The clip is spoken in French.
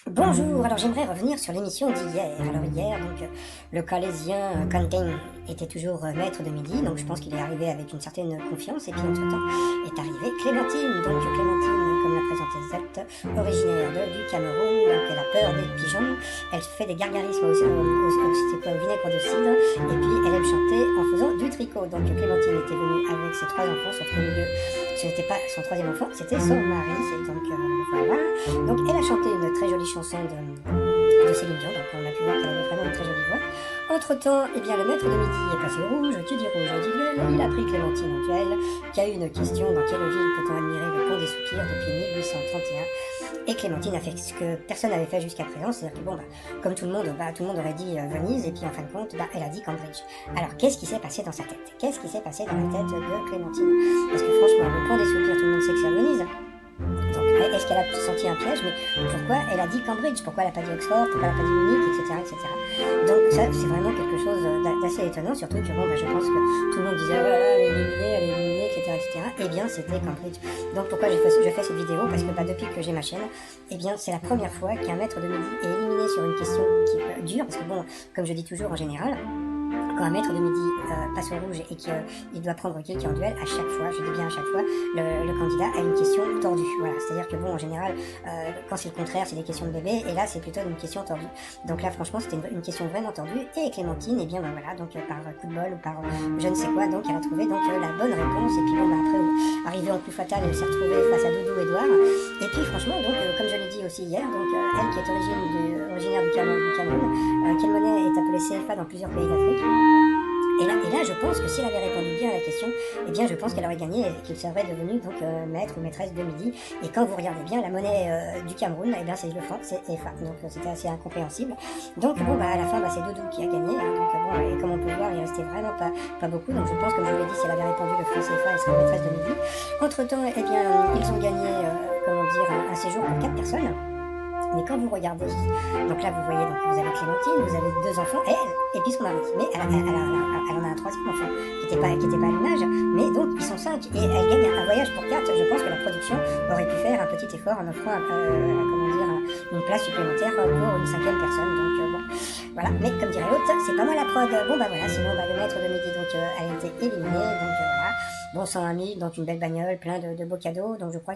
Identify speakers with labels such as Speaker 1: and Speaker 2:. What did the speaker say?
Speaker 1: Bonjour, alors j'aimerais revenir sur l'émission d'hier. Alors hier, le Calaisien Quentin était toujours maître de midi, donc je pense qu'il est arrivé avec une certaine confiance, et puis entre-temps est arrivée Clémentine. Donc Clémentine, comme l'a présenté Zet, originaire du Cameroun, donc elle a peur des pigeons, elle fait des gargarismes au vinaigre de cidre, et puis elle aime chanter en faisant du tricot. Donc Clémentine était venue avec ses trois enfants, sauf qu'au milieu, ce n'était pas son troisième enfant, c'était son mari, et donc voilà. Donc elle a chanté une très jolie chanson de Céline Dion, donc on a pu voir qu'elle avait vraiment une très jolie voix. Entre temps, eh bien, le maître de midi est passé au rouge, qui dit rouge dit duel, il a pris Clémentine en duel, qui a eu une question: dans quelle ville peut-on admirer le pont des soupirs depuis 1831? Et Clémentine a fait ce que personne n'avait fait jusqu'à présent, c'est-à-dire que comme tout le monde aurait dit Venise, et puis en fin de compte, elle a dit Cambridge. Alors qu'est-ce qui s'est passé dans sa tête? Qu'est-ce qui s'est passé dans la tête de Clémentine? Parce que franchement, le pont des soupirs, tout le monde sait que c'est à Venise. Donc, est-ce qu'elle a senti un piège? Mais pourquoi elle a dit Cambridge? Pourquoi elle n'a pas dit Oxford? Pourquoi elle n'a pas dit Munich, etc. Donc ça, c'est vraiment quelque chose d'assez étonnant, surtout que je pense que tout le monde disait oh là là, elle est éliminée, etc. Eh bien, c'était Cambridge. Donc pourquoi je fais cette vidéo? Parce que depuis que j'ai ma chaîne, eh bien, c'est la première fois qu'un maître de midi est éliminé sur une question qui est dure, parce que comme je dis toujours en général, quand un maître de midi passe au rouge et qu'il doit prendre quelqu'un en duel, à chaque fois, je dis bien à chaque fois, le candidat a une question tordue. Voilà, c'est-à-dire que en général, quand c'est le contraire, c'est des questions de bébé, et là, c'est plutôt une question tordue. Donc là, franchement, c'était une question vraiment tordue, et Clémentine, eh bien, voilà, donc par coup de bol ou par je ne sais quoi, donc elle a trouvé la bonne réponse, et puis après, arrivée en coup fatal, elle s'est retrouvée face à Doudou Edouard, et puis franchement, comme je l'ai dit aussi hier, elle qui est originaire du Cameroun, quelle monnaie est appelée CFA dans plusieurs pays d'Afrique. Et là, je pense que si elle avait répondu bien à la question, eh bien, je pense qu'elle aurait gagné et qu'elle serait devenue maître ou maîtresse de midi. Et quand vous regardez bien, la monnaie du Cameroun, eh bien, c'est le franc, c'est CFA. Donc, c'était assez incompréhensible. Donc, à la fin, c'est Doudou qui a gagné. Hein. Et comme on peut voir, il restait vraiment pas beaucoup. Donc, je pense, comme je vous l'ai dit, si elle avait répondu le franc CFA, elle serait maîtresse de midi. Entre-temps, eh bien, ils ont gagné, un séjour pour 4 personnes. Mais quand vous regardez, donc là vous voyez, vous avez Clémentine, vous avez 2 enfants, et puis son mari. Mais elle en a un troisième enfant, qui était pas à l'image, mais donc ils sont 5, et elle gagne un voyage pour 4. Je pense que la production aurait pu faire un petit effort en offrant une place supplémentaire pour une 5e personne. Donc voilà, mais comme dirait l'autre, c'est pas moi la prod. Sinon le maître de midi, elle a été éliminée, donc voilà. Bon, 101 000, donc une belle bagnole, plein de beaux cadeaux, donc je crois